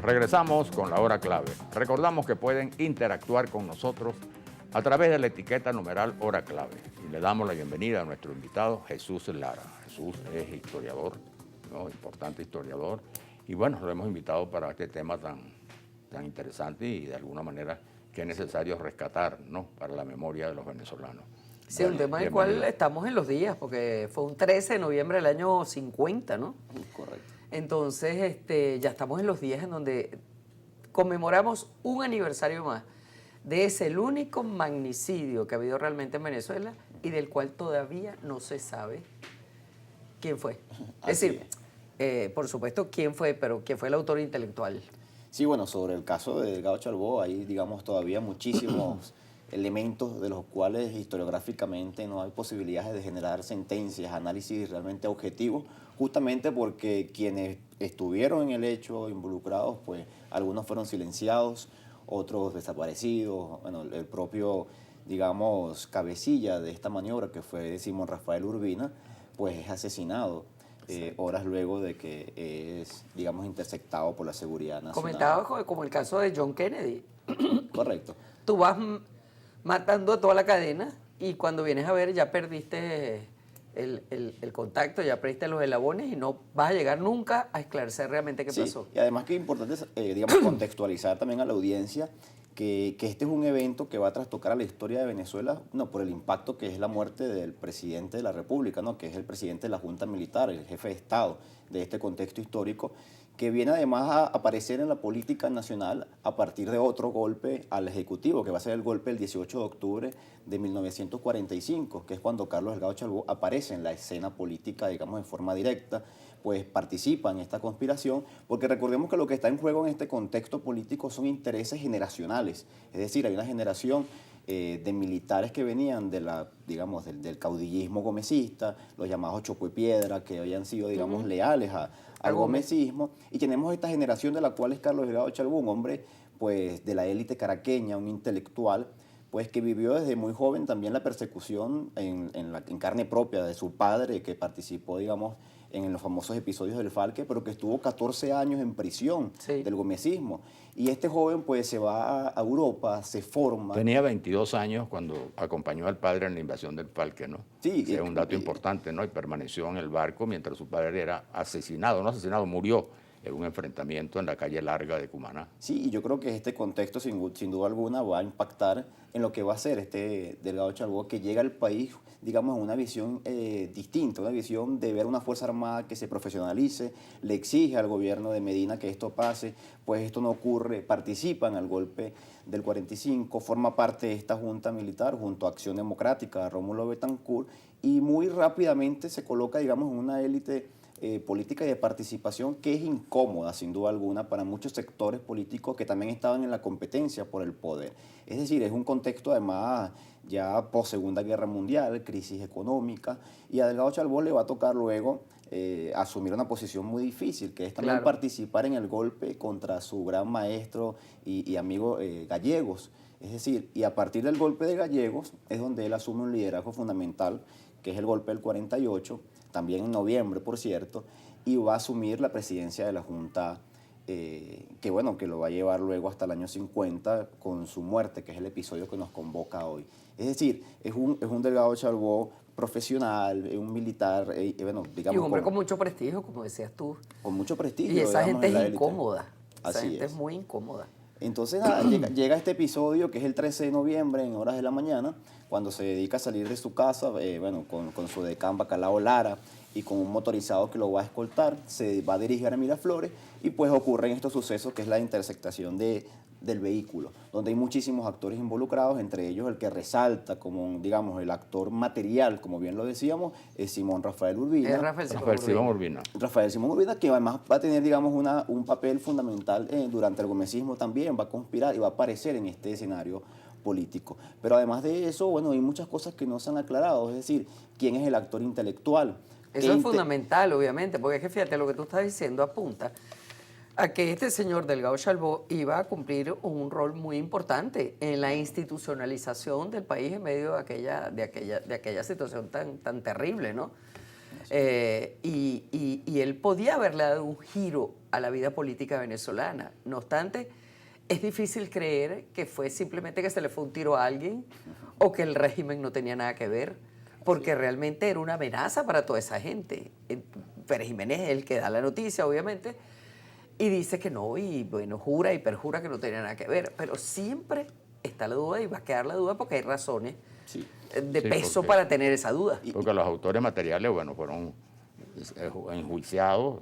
regresamos con la hora clave. Recordamos que pueden interactuar con nosotros a través de la etiqueta numeral hora clave. Y le damos la bienvenida a nuestro invitado Jesús Lara. Jesús es historiador, ¿no? Importante historiador. Y bueno, lo hemos invitado para este tema tan interesante y de alguna manera que es necesario rescatar, ¿no? Para la memoria de los venezolanos. Sí, un tema del cual estamos en los días, porque fue un 13 de noviembre del año 50, ¿no? Correcto. Entonces, ya estamos en los días en donde conmemoramos un aniversario más de ese el único magnicidio que ha habido realmente en Venezuela y del cual todavía no se sabe quién fue. Es decir, por supuesto quién fue, pero quién fue el autor intelectual. Sí, bueno, sobre el caso de Delgado Chalbó hay, digamos, todavía muchísimos elementos de los cuales historiográficamente no hay posibilidades de generar sentencias, análisis realmente objetivos, justamente porque quienes estuvieron en el hecho involucrados, pues algunos fueron silenciados, otros desaparecidos, bueno, el propio, digamos, cabecilla de esta maniobra, que fue Simón Rafael Urbina, pues es asesinado horas luego de que es, digamos, interceptado por la seguridad nacional. Comentaba como el caso de John Kennedy. Correcto. Tú vas matando a toda la cadena y cuando vienes a ver ya perdiste el contacto, ya perdiste los eslabones y no vas a llegar nunca a esclarecer realmente qué pasó. Y además que es importante, digamos, contextualizar también a la audiencia que este es un evento que va a trastocar a la historia de Venezuela, no, por el impacto que es la muerte del presidente de la República, ¿no? Que es el presidente de la Junta Militar, el jefe de Estado de este contexto histórico, que viene además a aparecer en la política nacional a partir de otro golpe al Ejecutivo, que va a ser el golpe del 18 de octubre de 1945, que es cuando Carlos Delgado Chalbó aparece en la escena política, digamos, en forma directa, pues participa en esta conspiración, porque recordemos que lo que está en juego en este contexto político son intereses generacionales, es decir, hay una generación de militares que venían de la, digamos, del caudillismo gomecista, los llamados chocopiedra, que habían sido, digamos, leales al gomecismo, y tenemos esta generación de la cual es Carlos Delgado Chalbó, un hombre pues de la élite caraqueña, un intelectual, pues que vivió desde muy joven también la persecución en carne propia de su padre, que participó, digamos, en los famosos episodios del Falque, pero que estuvo 14 años en prisión del gomecismo. Y este joven pues se va a Europa, se forma. Tenía 22 años cuando acompañó al padre en la invasión del Falque, ¿no? Sí. Es un dato importante, ¿no? Y permaneció en el barco mientras su padre era asesinado, no asesinado, murió en un enfrentamiento en la calle Larga de Cumaná. Sí, y yo creo que este contexto sin duda alguna va a impactar en lo que va a ser este Delgado Chalbó, que llega al país, digamos, en una visión distinta, una visión de ver una Fuerza Armada que se profesionalice, le exige al gobierno de Medina que esto pase, pues esto no ocurre, participa en el golpe del 45, forma parte de esta junta militar junto a Acción Democrática, a Rómulo Betancourt, y muy rápidamente se coloca, digamos, en una élite política y de participación que es incómoda, sin duda alguna, para muchos sectores políticos que también estaban en la competencia por el poder. Es decir, es un contexto además ya post Segunda Guerra Mundial, crisis económica, y a Delgado Chalbó le va a tocar luego asumir una posición muy difícil, que es también participar en el golpe contra su gran maestro y amigo Gallegos. Es decir, y a partir del golpe de Gallegos es donde él asume un liderazgo fundamental, que es el golpe del 48, también en noviembre, por cierto, y va a asumir la presidencia de la Junta, que bueno, que lo va a llevar luego hasta el año 50 con su muerte, que es el episodio que nos convoca hoy. Es decir, es un Delgado Chalbó profesional, un militar, bueno, digamos... Y un hombre con mucho prestigio, como decías tú. Con mucho prestigio. Y esa gente es incómoda. Esa Así gente es muy incómoda. Entonces llega este episodio que es el 13 de noviembre en horas de la mañana, cuando se dedica a salir de su casa, bueno, con su decán Bacalao Lara y con un motorizado que lo va a escoltar, se va a dirigir a Miraflores y pues ocurren estos sucesos que es la intersectación del vehículo, donde hay muchísimos actores involucrados, entre ellos el que resalta como, digamos, el actor material, como bien lo decíamos, es Simón Rafael Urbina. Es Rafael Simón Urbina. Rafael Simón Urbina, que además va a tener, digamos, un papel fundamental durante el gomecismo también, va a conspirar y va a aparecer en este escenario político. Pero además de eso, bueno, hay muchas cosas que no se han aclarado, es decir, quién es el actor intelectual. Eso es fundamental, obviamente, porque es que fíjate, lo que tú estás diciendo apunta a que este señor Delgado Chalbó iba a cumplir un rol muy importante en la institucionalización del país en medio de aquella situación tan terrible, ¿no? Y él podía haberle dado un giro a la vida política venezolana. No obstante, es difícil creer que fue simplemente que se le fue un tiro a alguien o que el régimen no tenía nada que ver, porque realmente era una amenaza para toda esa gente. Pérez Jiménez es el que da la noticia, obviamente, y dice que no, y bueno, jura y perjura que no tenía nada que ver, pero siempre está la duda y va a quedar la duda porque hay razones de peso para tener esa duda. Porque los autores materiales, bueno, fueron enjuiciados,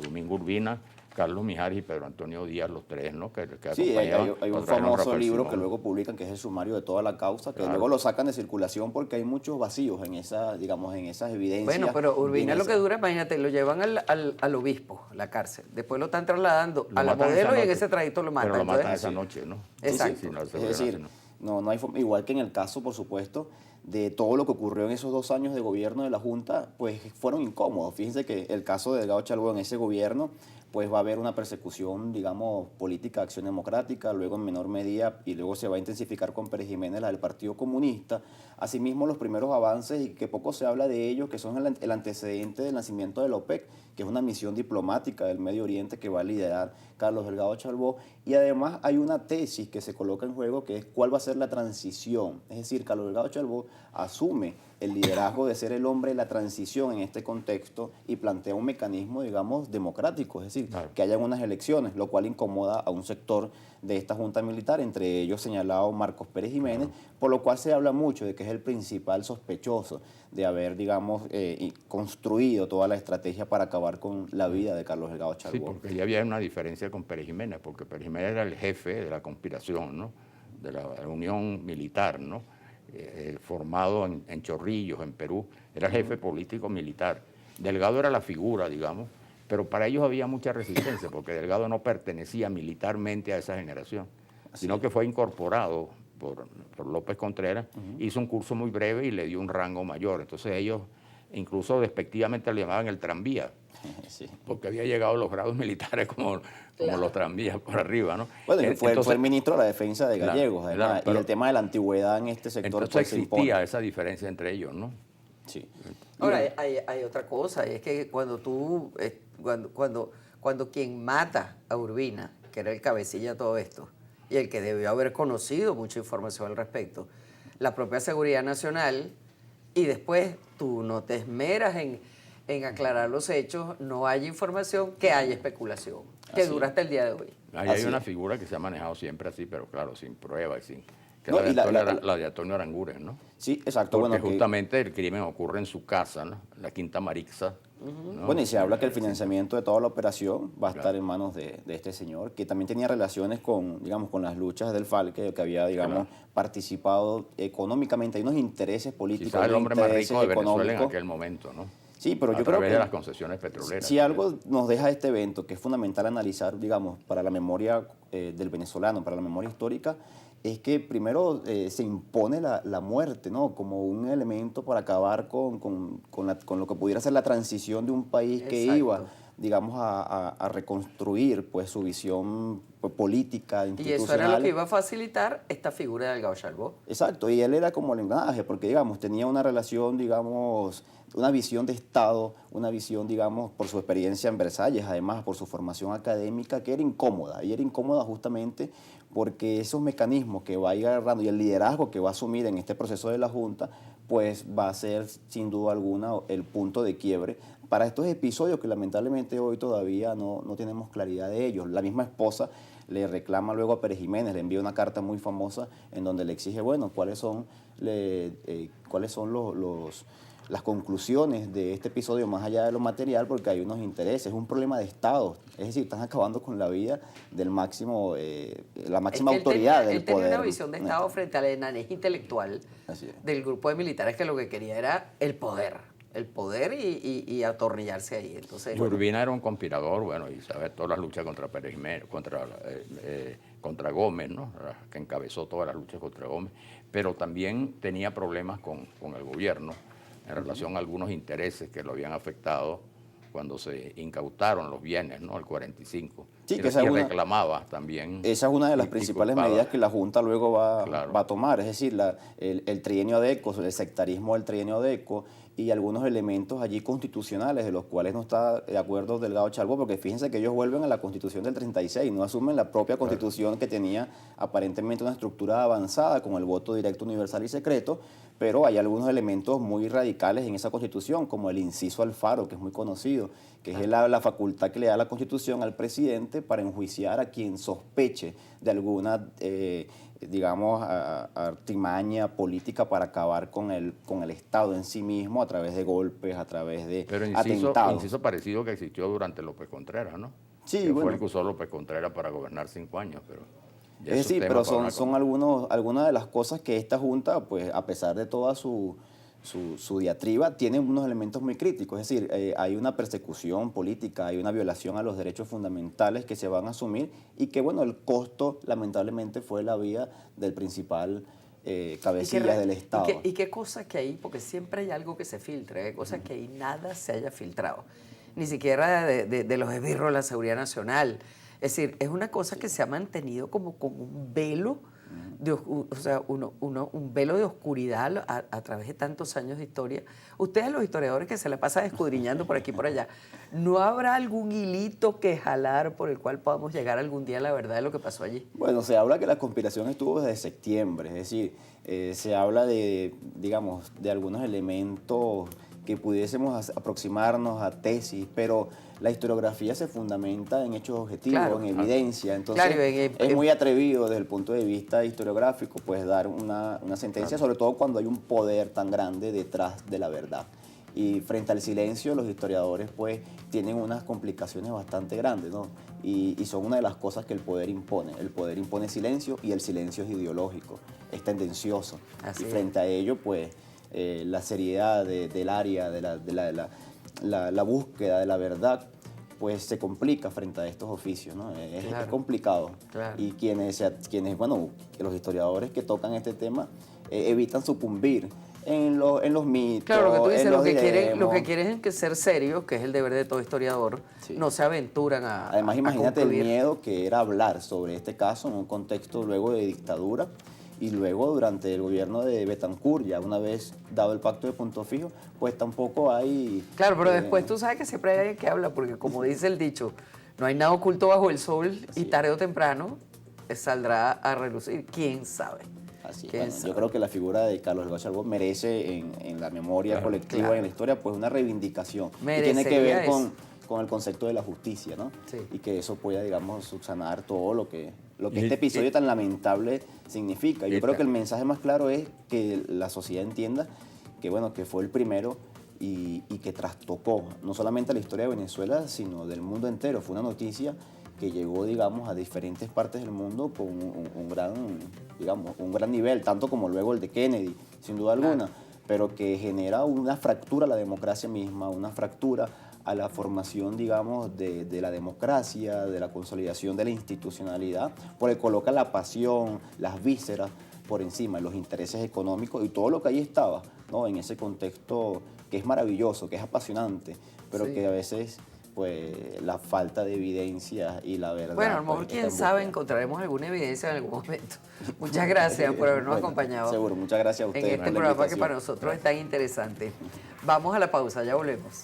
Domingo Urbina, Carlos Mijares y Pedro Antonio Díaz, los tres, ¿no? Que Sí, hay un famoso Rafael libro Simón. que luego publican, que es el sumario de toda la causa, que Claro. luego lo sacan de circulación porque hay muchos vacíos en esa, digamos, en esas evidencias. Bueno, pero Urbina en lo que esa- dura, imagínate, lo llevan al obispo, a la cárcel. Después lo están trasladando Lo a la matan esa modelo y en noche. ese trayecto lo matan. Pero lo matan Entonces, esa noche, ¿no? Exacto. Sí, no, Es Seguridad decir, Nacional. no hay forma, igual que en el caso, por supuesto, de todo lo que ocurrió en esos 2 años de gobierno de la Junta, pues fueron incómodos. Fíjense que el caso de Delgado Chalbo en ese gobierno, pues va a haber una persecución, digamos, política, acción democrática, luego en menor medida, y luego se va a intensificar con Pérez Jiménez, la del Partido Comunista. Asimismo, los primeros avances, y que poco se habla de ellos, que son el antecedente del nacimiento de la OPEC, que es una misión diplomática del Medio Oriente que va a liderar Carlos Delgado Chalbo. Y además hay una tesis que se coloca en juego, que es cuál va a ser la transición. Es decir, Carlos Delgado Chalbo asume el liderazgo de ser el hombre de la transición en este contexto y plantea un mecanismo, digamos, democrático, es decir, Claro. que hayan unas elecciones, lo cual incomoda a un sector de esta Junta Militar, entre ellos señalado Marcos Pérez Jiménez, por lo cual se habla mucho de que es el principal sospechoso de haber, digamos, construido toda la estrategia para acabar con la vida de Carlos Delgado Sí, Chalbo. porque ya había una diferencia con Pérez Jiménez, porque Pérez Jiménez era el jefe de la conspiración, ¿no? De la unión militar, ¿no? Formado en Chorrillos, en Perú, era el jefe político militar. Delgado era la figura, digamos, pero para ellos había mucha resistencia, porque Delgado no pertenecía militarmente a esa generación, sino que fue incorporado por López Contreras, hizo un curso muy breve y le dio un rango mayor. Entonces ellos incluso despectivamente le llamaban el tranvía, Sí. porque había llegado a los grados militares como los tranvías por arriba, ¿no? Bueno, y fue Entonces, el ministro de la Defensa de Claro, Gallegos, además, claro, y pero- el tema de la antigüedad en este sector entonces pues, se existía impone. esa diferencia entre ellos, ¿no? Sí. Ahora, hay otra cosa, y es que cuando tú, cuando quien mata a Urbina, que era el cabecilla de todo esto, y el que debió haber conocido mucha información al respecto, la propia Seguridad Nacional, y después tú no te esmeras en aclarar los hechos, no hay información, que hay especulación, que Así dura hasta el día de hoy. Ahí Así hay una es. figura que se ha manejado siempre así, pero claro, sin prueba y sin... Que No, la, de y la- Antonio, la- la de Antonio Aranguren, ¿no? Sí, exacto. Porque Bueno, justamente el crimen ocurre en su casa, ¿no? La Quinta Marixa. ¿no? bueno, y se habla que el Sí. financiamiento de toda la operación va a estar Claro. en manos de este señor, que también tenía relaciones con, digamos, con las luchas del FALC, que había, digamos, participado económicamente. Hay unos intereses políticos, Quizás el unos hombre más intereses rico de Venezuela en económicos. aquel momento, ¿no? Sí, pero A yo creo través que de las concesiones petroleras. si algo nos deja este evento, que es fundamental analizar, digamos, para la memoria del venezolano, para la memoria histórica, es que primero se impone la muerte, ¿no? Como un elemento para acabar con lo que pudiera ser la transición de un país que Exacto. iba, digamos, a reconstruir pues, su visión política, Y institucional. eso era lo que iba a facilitar esta figura de Delgado Chalbo. Exacto, y él era como el engranaje, porque, digamos, tenía una relación, digamos, una visión de Estado, una visión, digamos, por su experiencia en Versalles, además por su formación académica, que era incómoda, y era incómoda justamente porque esos mecanismos que va a ir agarrando y el liderazgo que va a asumir en este proceso de la Junta, pues va a ser, sin duda alguna, el punto de quiebre para estos episodios que lamentablemente hoy todavía no tenemos claridad de ellos. La misma esposa le reclama luego a Pérez Jiménez, le envía una carta muy famosa en donde le exige, bueno, cuáles son las conclusiones de este episodio más allá de lo material, porque hay unos intereses, es un problema de Estado, es decir, están acabando con la vida del máximo, la máxima Es que autoridad del él tenía poder. una visión de Estado frente a la enanez intelectual Así es. del grupo de militares que lo que quería era el poder y atornillarse ahí. Entonces, Y Urbina era un conspirador, bueno, y sabe todas las luchas contra Pérez Jiménez, contra Gómez, ¿no? Que encabezó todas las luchas contra Gómez, pero también tenía problemas con el gobierno en relación a algunos intereses que lo habían afectado cuando se incautaron los bienes, ¿no? El 45. Sí, que y esa es una, reclamaba también. esa es una de las y principales culpaba. medidas que la Junta luego va Claro. a tomar, es decir, el trienio ADECO, el sectarismo del trienio ADECO y algunos elementos allí constitucionales de los cuales no está de acuerdo Delgado Chalbo, porque fíjense que ellos vuelven a la Constitución del 36, no asumen la propia Constitución que tenía aparentemente una estructura avanzada con el voto directo, universal y secreto, pero hay algunos elementos muy radicales en esa Constitución, como el inciso al faro, que es muy conocido, que es la facultad que le da la Constitución al presidente para enjuiciar a quien sospeche de alguna, digamos, artimaña política para acabar con el Estado en sí mismo a través de golpes, a través de Pero atentados. inciso parecido que existió durante López Contreras, ¿no? Sí, que bueno. fue el que usó López Contreras para gobernar 5 años, pero... ya Es eso decir, tema pero para una son algunas de las cosas que esta Junta, pues a pesar de toda su diatriba, tiene unos elementos muy críticos. Es decir, hay una persecución política, hay una violación a los derechos fundamentales que se van a asumir y que, bueno, el costo lamentablemente fue la vía del principal cabecilla del Estado. ¿Y qué cosas que hay? Porque siempre hay algo que se filtra, hay cosas que ahí nada se haya filtrado, ni siquiera de los esbirros de la seguridad nacional. Es decir, es una cosa que se ha mantenido como con un velo, o sea, un velo de oscuridad a través de tantos años de historia. Ustedes, los historiadores que se la pasan escudriñando por aquí y por allá, ¿no habrá algún hilito que jalar por el cual podamos llegar algún día a la verdad de lo que pasó allí? Bueno, se habla que la conspiración estuvo desde septiembre, es decir, se habla de, digamos, de algunos elementos que pudiésemos aproximarnos a tesis, pero la historiografía se fundamenta en hechos objetivos, Claro, en evidencia, entonces claro, es muy atrevido desde el punto de vista historiográfico pues dar una sentencia, sobre todo cuando hay un poder tan grande detrás de la verdad. Y frente al silencio, los historiadores pues tienen unas complicaciones bastante grandes, ¿no? Y son una de las cosas que el poder impone. El poder impone silencio y el silencio es ideológico, es tendencioso. Así y es. frente a ello pues la seriedad del área, de la búsqueda de la verdad, pues se complica frente a estos oficios, ¿no? Es Claro. complicado. Claro. Y bueno, los historiadores que tocan este tema evitan sucumbir en los mitos, Claro, lo que tú dices, en lo los que quieren es que ser serios, que es el deber de todo historiador, Sí. no se aventuran a Además, a imagínate el concluir. miedo que era hablar sobre este caso en un contexto luego de dictadura y luego durante el gobierno de Betancur, ya una vez dado el pacto de Punto Fijo, pues tampoco hay... Claro, pero después tú sabes que siempre hay alguien que habla, porque como dice el dicho, no hay nada oculto bajo el sol y tarde o temprano saldrá a relucir. ¿Quién sabe? Así, ¿Quién bueno, sabe? yo creo que la figura de Carlos Delgado Chalbo merece en la memoria colectiva, claro. en la historia, pues una reivindicación. Y tiene Merecería que ver eso. con el concepto de la justicia, ¿no? Sí. Y que eso pueda, digamos, subsanar todo lo que Y- este episodio y- tan lamentable significa. Yo y creo ta- que el mensaje más claro es que la sociedad entienda que, bueno, que fue el primero y que trastocó no solamente la historia de Venezuela, sino del mundo entero. Fue una noticia que llegó, digamos, a diferentes partes del mundo con un gran nivel, tanto como luego el de Kennedy, sin duda alguna, pero que genera una fractura a la democracia misma, una fractura a la formación, digamos, de la democracia, de la consolidación de la institucionalidad, porque coloca la pasión, las vísceras por encima, los intereses económicos y todo lo que ahí estaba, ¿no? En ese contexto que es maravilloso, que es apasionante, pero Sí. que a veces pues la falta de evidencia y la verdad. Bueno, a lo mejor pues, quién está en sabe búsqueda. encontraremos alguna evidencia en algún momento. Muchas gracias por habernos Bueno, acompañado Seguro, muchas gracias a en ustedes. este por la programa que invitación. para nosotros es tan interesante. Vamos a la pausa, ya volvemos.